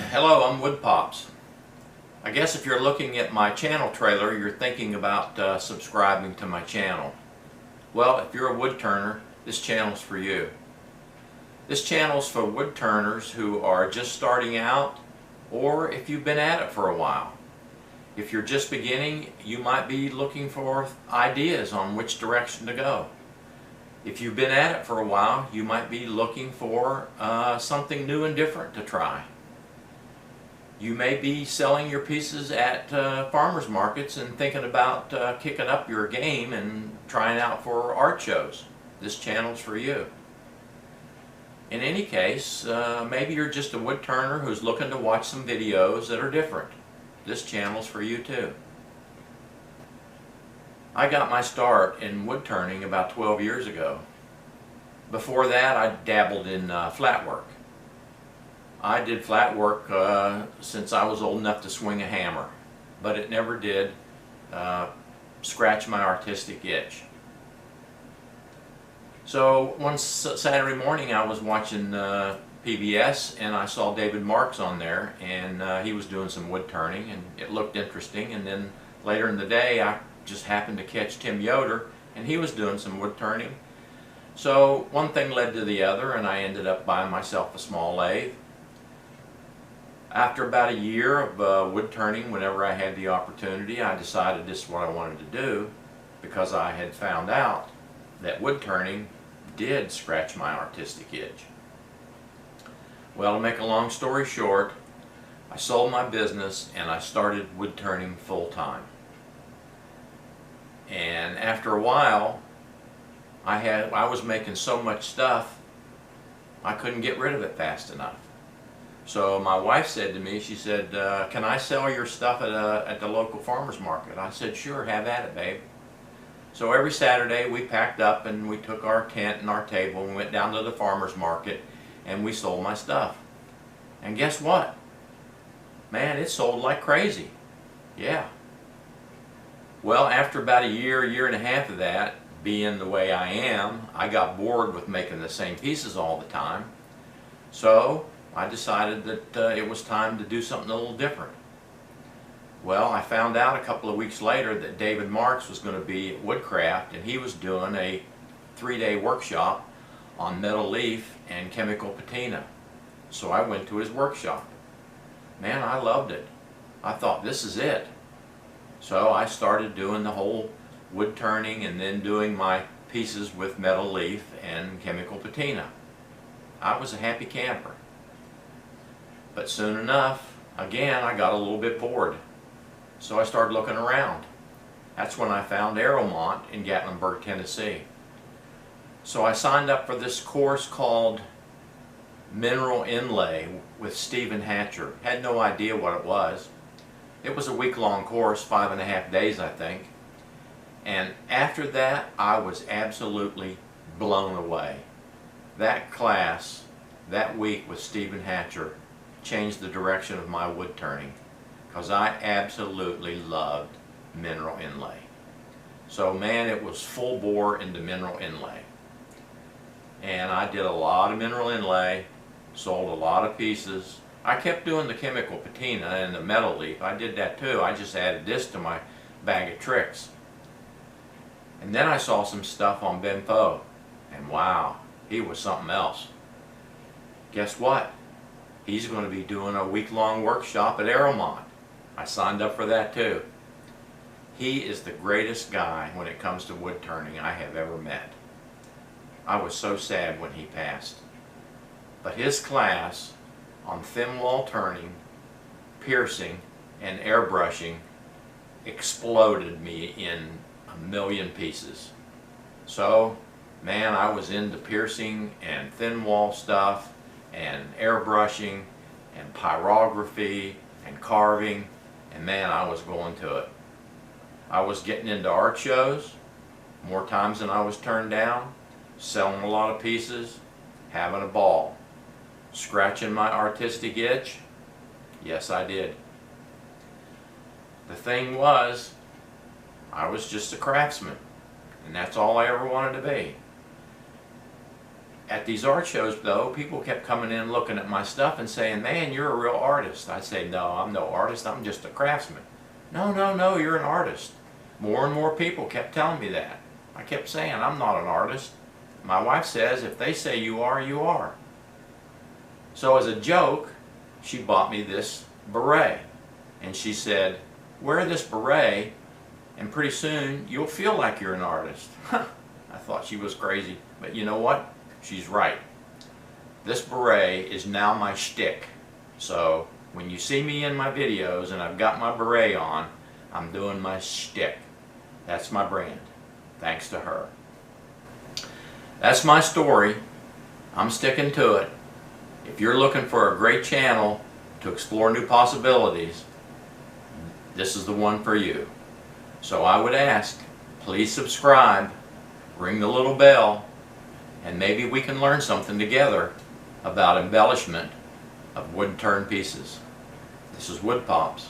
Hello, I'm Woodpops. I guess if you're looking at my channel trailer, you're thinking about subscribing to my channel. Well, if you're a wood turner, this channel's for you. This channel's for wood turners who are just starting out, or if you've been at it for a while. If you're just beginning, you might be looking for ideas on which direction to go. If you've been at it for a while, you might be looking for something new and different to try. You may be selling your pieces at farmers markets and thinking about kicking up your game and trying out for art shows. This channel's for you. In any case, maybe you're just a wood turner who's looking to watch some videos that are different. This channel's for you too. I got my start in wood turning about 12 years ago. Before that, I dabbled in flat work. I did flat work since I was old enough to swing a hammer, but it never did scratch my artistic itch. So one Saturday morning I was watching PBS and I saw David Marks on there, and he was doing some wood turning and it looked interesting. And then later in the day I just happened to catch Tim Yoder and he was doing some wood turning. So one thing led to the other and I ended up buying myself a small lathe. After about a year of wood turning, whenever I had the opportunity, I decided this is what I wanted to do, because I had found out that wood turning did scratch my artistic itch. Well, to make a long story short, I sold my business and I started wood turning full time. And after a while, I was making so much stuff, I couldn't get rid of it fast enough. So my wife said to me, she said, can I sell your stuff at the local farmer's market? I said, sure, have at it, babe. So every Saturday we packed up and we took our tent and our table and went down to the farmer's market and we sold my stuff. And guess what? Man, it sold like crazy. Yeah. Well, after about a year and a half of that, being the way I am, I got bored with making the same pieces all the time. So I decided that it was time to do something a little different. Well, I found out a couple of weeks later that David Marks was going to be at Woodcraft and he was doing a 3-day workshop on metal leaf and chemical patina. So I went to his workshop. Man, I loved it. I thought, this is it. So I started doing the whole wood turning and then doing my pieces with metal leaf and chemical patina. I was a happy camper. But soon enough, again, I got a little bit bored. So I started looking around. That's when I found Aeromont in Gatlinburg, Tennessee. So I signed up for this course called Mineral Inlay with Stephen Hatcher. Had no idea what it was. It was a week-long course, 5.5 days, I think. And after that, I was absolutely blown away. That class, that week with Stephen Hatcher, changed the direction of my wood turning, because I absolutely loved mineral inlay. So man, it was full bore into mineral inlay. And I did a lot of mineral inlay, sold a lot of pieces. I kept doing the chemical patina and the metal leaf. I did that too. I just added this to my bag of tricks. And then I saw some stuff on Ben Foe, and wow, he was something else. Guess what? He's going to be doing a week-long workshop at Aeromont. I signed up for that too. He is the greatest guy when it comes to wood turning I have ever met. I was so sad when he passed. But his class on thin wall turning, piercing, and airbrushing exploded me in a million pieces. So, man, I was into piercing and thin wall stuff and airbrushing and pyrography and carving, and man, I was going to it. I was getting into art shows more times than I was turned down, selling a lot of pieces, having a ball. Scratching my artistic itch? Yes, I did. The thing was, I was just a craftsman, and that's all I ever wanted to be. At these art shows, though, people kept coming in looking at my stuff and saying, "Man, you're a real artist." I say, "No, I'm no artist. I'm just a craftsman." "No, no, no, you're an artist." More and more people kept telling me that. I kept saying, "I'm not an artist." My wife says, "If they say you are, you are." So as a joke, she bought me this beret. And she said, "Wear this beret and pretty soon you'll feel like you're an artist." I thought she was crazy, but you know what? She's right. This beret is now my shtick. So when you see me in my videos and I've got my beret on, I'm doing my shtick. That's my brand, thanks to her. That's my story. I'm sticking to it. If you're looking for a great channel to explore new possibilities, this is the one for you. So I would ask, please subscribe, ring the little bell, and maybe we can learn something together about embellishment of wood turn pieces. This is Woodpops.